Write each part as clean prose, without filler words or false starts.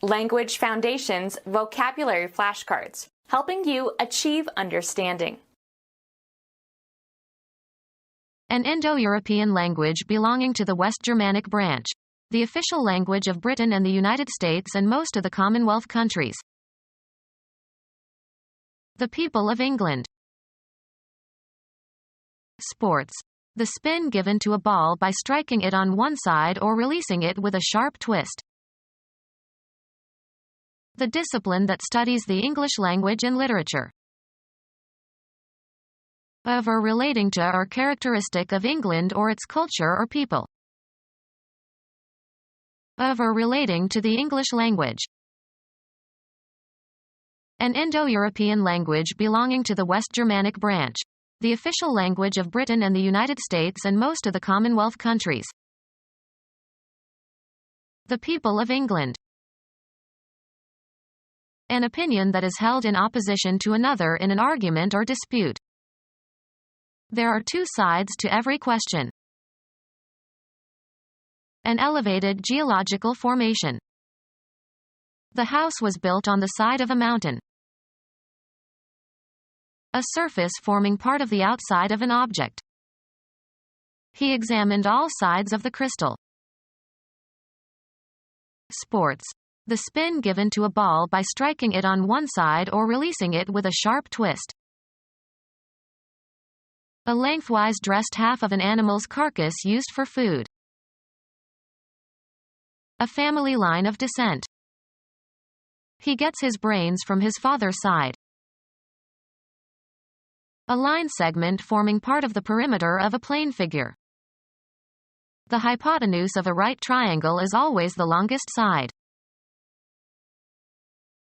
Language Foundations Vocabulary Flashcards, helping you achieve understanding. An Indo-European language belonging to the West Germanic branch. The official language of Britain and the United States and most of the Commonwealth countries. The people of England. Sports. The spin given to a ball by striking it on one side or releasing it with a sharp twist. The discipline that studies the English language and literature. Of or relating to or characteristic of England or its culture or people. Of or relating to the English language. An Indo-European language belonging to the West Germanic branch. The official language of Britain and the United States and most of the Commonwealth countries. The people of England. An opinion that is held in opposition to another in an argument or dispute. There are two sides to every question. An elevated geological formation. The house was built on the side of a mountain. A surface forming part of the outside of an object. He examined all sides of the crystal. Sports. The spin given to a ball by striking it on one side or releasing it with a sharp twist. A lengthwise dressed half of an animal's carcass used for food. A family line of descent. He gets his brains from his father's side. A line segment forming part of the perimeter of a plane figure. The hypotenuse of a right triangle is always the longest side.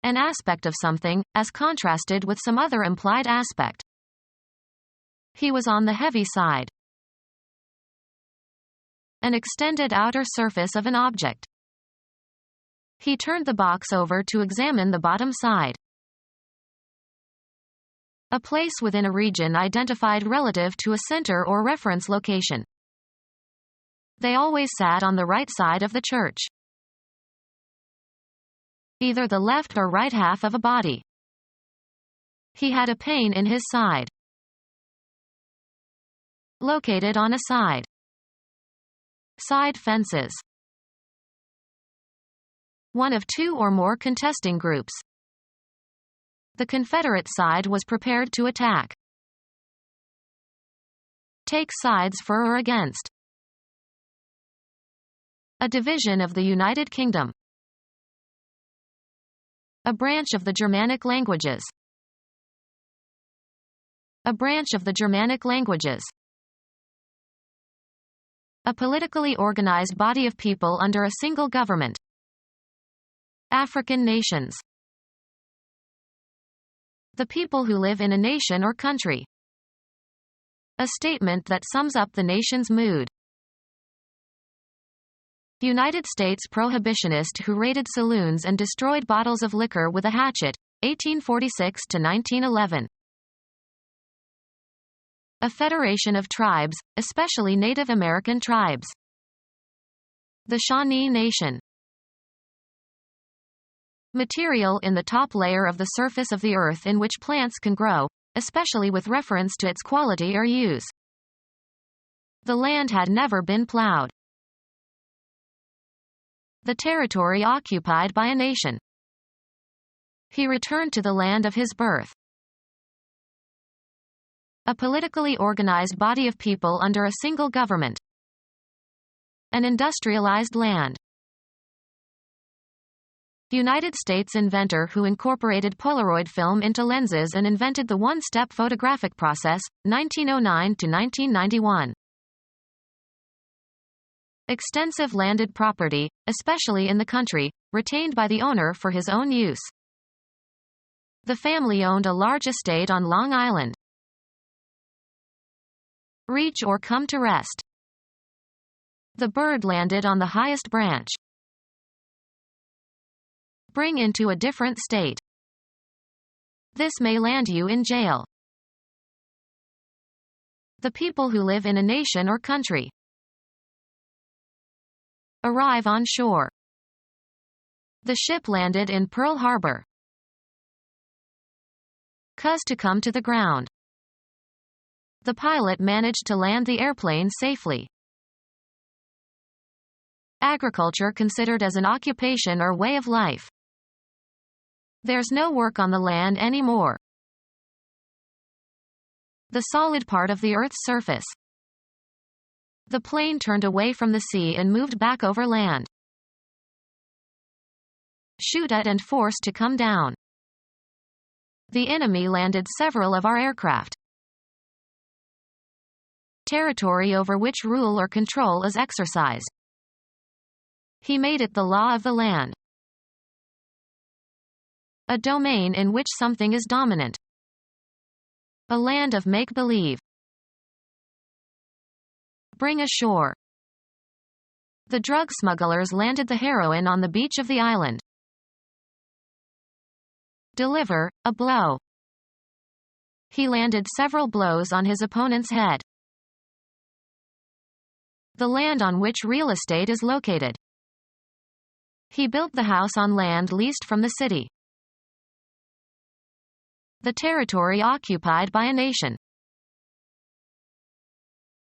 An aspect of something, as contrasted with some other implied aspect. He was on the heavy side. An extended outer surface of an object. He turned the box over to examine the bottom side. A place within a region identified relative to a center or reference location. They always sat on the right side of the church. Either the left or right half of a body. He had a pain in his side. Located on a side. Side fences. One of two or more contesting groups. The Confederate side was prepared to attack. Take sides for or against. A division of the United Kingdom. A branch of the Germanic languages. A branch of the Germanic languages. A politically organized body of people under a single government. African nations. The people who live in a nation or country. A statement that sums up the nation's mood. United States prohibitionist who raided saloons and destroyed bottles of liquor with a hatchet, 1846 to 1911. A federation of tribes, especially Native American tribes. The Shawnee Nation. Material in the top layer of the surface of the earth in which plants can grow, especially with reference to its quality or use. The land had never been plowed. The territory occupied by a nation. He returned to the land of his birth. A politically organized body of people under a single government. An industrialized land. United States inventor who incorporated Polaroid film into lenses and invented the one-step photographic process, 1909 to 1991. Extensive landed property, especially in the country, retained by the owner for his own use. The family owned a large estate on Long Island. Reach or come to rest. The bird landed on the highest branch. Bring into a different state. This may land you in jail. The people who live in a nation or country. Arrive on shore. The ship landed in Pearl Harbor. Cuz to come to the ground. The pilot managed to land the airplane safely. Agriculture considered as an occupation or way of life. There's no work on the land anymore. The solid part of the Earth's surface. The plane turned away from the sea and moved back over land. Shoot at and forced to come down. The enemy landed several of our aircraft. Territory over which rule or control is exercised. He made it the law of the land. A domain in which something is dominant. A land of make-believe. Bring ashore. The drug smugglers landed the heroin on the beach of the island. Deliver, a blow. He landed several blows on his opponent's head. The land on which real estate is located. He built the house on land leased from the city. The territory occupied by a nation.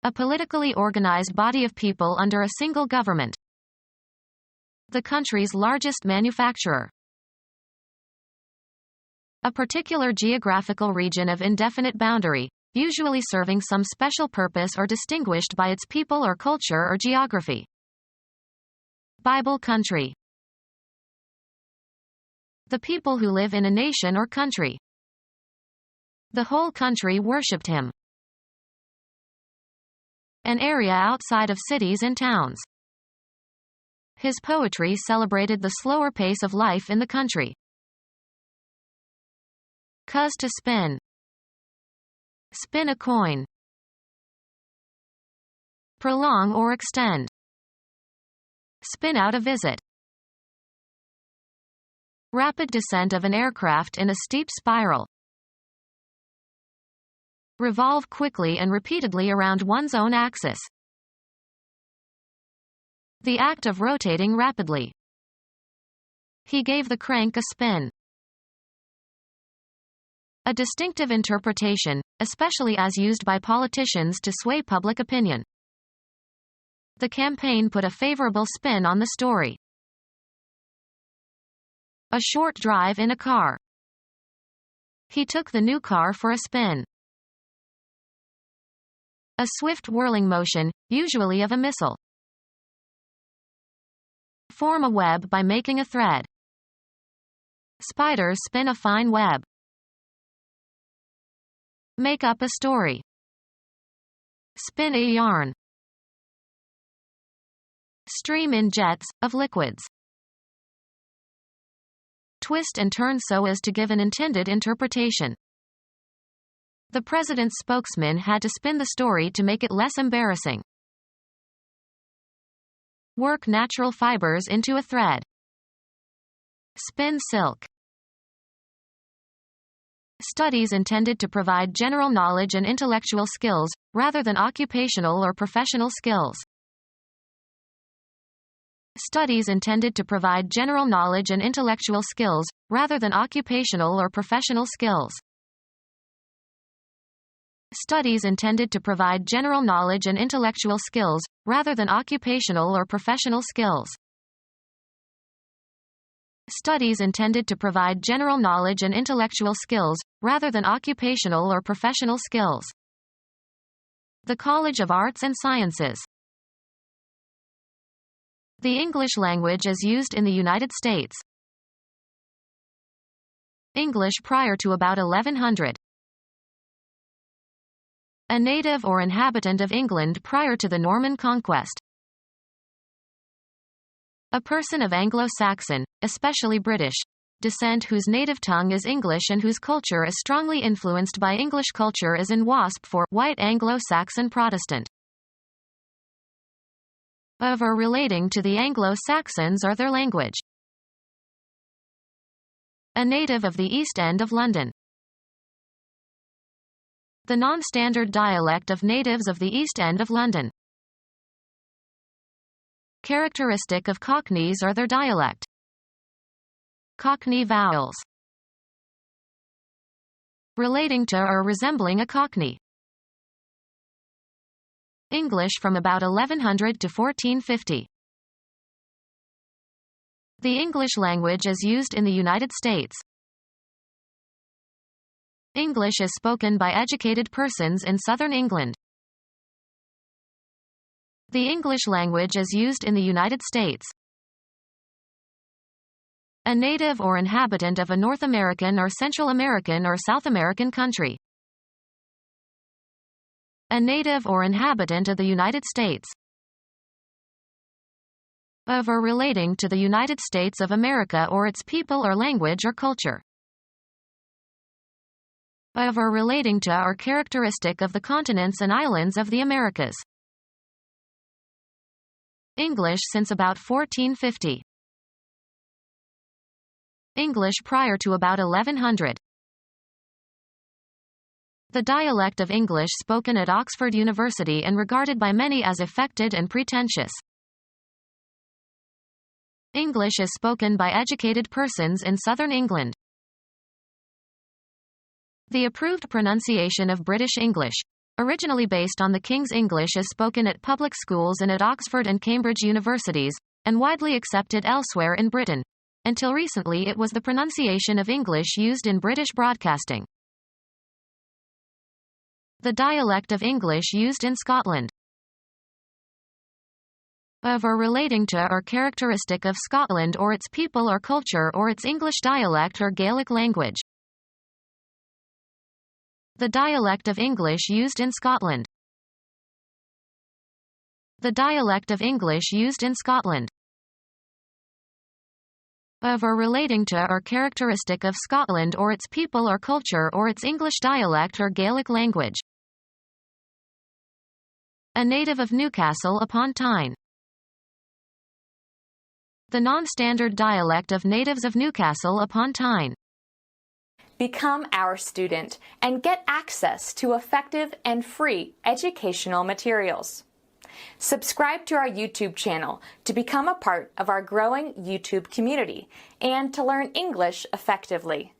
A politically organized body of people under a single government. The country's largest manufacturer. A particular geographical region of indefinite boundary, usually serving some special purpose or distinguished by its people or culture or geography. Bible country. The people who live in a nation or country. The whole country worshipped him. An area outside of cities and towns. His poetry celebrated the slower pace of life in the country. Cuz to spin. Spin a coin. Prolong or extend. Spin out a visit. Rapid descent of an aircraft in a steep spiral. Revolve quickly and repeatedly around one's own axis. The act of rotating rapidly. He gave the crank a spin. A distinctive interpretation, especially as used by politicians to sway public opinion. The campaign put a favorable spin on the story. A short drive in a car. He took the new car for a spin. A swift whirling motion, usually of a missile. Form a web by making a thread. Spiders spin a fine web. Make up a story. Spin a yarn. Stream in jets, of liquids. Twist and turn so as to give an intended interpretation. The president's spokesman had to spin the story to make it less embarrassing. Work natural fibers into a thread. Spin silk. Studies intended to provide general knowledge and intellectual skills, rather than occupational or professional skills. Studies intended to provide general knowledge and intellectual skills, rather than occupational or professional skills. Studies intended to provide general knowledge and intellectual skills, rather than occupational or professional skills. Studies intended to provide general knowledge and intellectual skills, rather than occupational or professional skills. The College of Arts and Sciences. The English language as used in the United States. English prior to about 1100. A native or inhabitant of England prior to the Norman conquest. A person of Anglo-Saxon, especially British, descent whose native tongue is English and whose culture is strongly influenced by English culture, as in WASP for white Anglo-Saxon Protestant. Of or relating to the Anglo-Saxons or their language. A native of the East End of London. The non-standard dialect of natives of the East End of London. Characteristic of Cockneys or their dialect. Cockney vowels. Relating to or resembling a cockney. English from about 1100 to 1450. The English language is used in the United States. English is spoken by educated persons in southern England. The English language is used in the United States. A native or inhabitant of a North American or Central American or South American country. A native or inhabitant of the United States. Of or relating to the United States of America or its people or language or culture. Of or relating to or characteristic of the continents and islands of the Americas. English since about 1450. English prior to about 1100. The dialect of English spoken at Oxford University and regarded by many as affected and pretentious. English is spoken by educated persons in southern England. The approved pronunciation of British English, originally based on the King's English, is spoken at public schools and at Oxford and Cambridge universities, and widely accepted elsewhere in Britain. Until recently it was the pronunciation of English used in British broadcasting. The dialect of English used in Scotland. Of or relating to or characteristic of Scotland or its people or culture or its English dialect or Gaelic language. The dialect of English used in Scotland. The dialect of English used in Scotland. Of or relating to or characteristic of Scotland or its people or culture or its English dialect or Gaelic language. A native of Newcastle upon Tyne. The non-standard dialect of natives of Newcastle upon Tyne. Become our student and get access to effective and free educational materials. Subscribe to our YouTube channel to become a part of our growing YouTube community and to learn English effectively.